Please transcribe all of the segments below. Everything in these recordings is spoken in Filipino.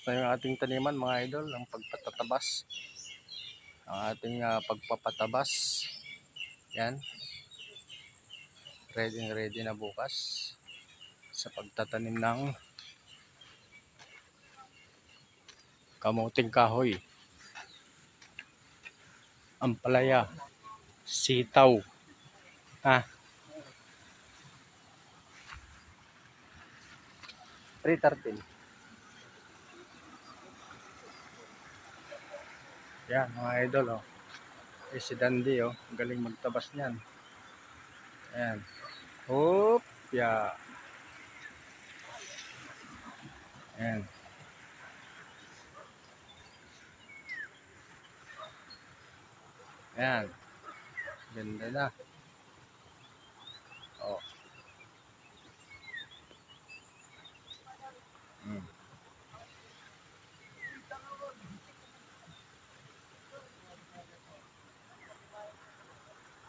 na yung ating taniman mga idol, ang pagpatatabas. Ang ating pagpapatabas. Yan. Ready na bukas sa pagtatanim ng kamuting kahoy, ampalaya, sitaw. 313. Yan mga idol, oh. Si Dandy, oh. Galing magtabas niyan. Ayan. Hop, ya. Ayan. Ayan. Ganda na. Oh.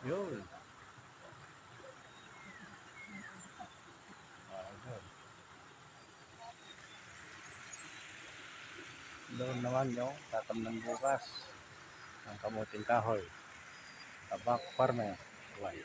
Yun. Doon naman yung tatamnan bukas ng kamuting kahoy. Tabak farmer. Why?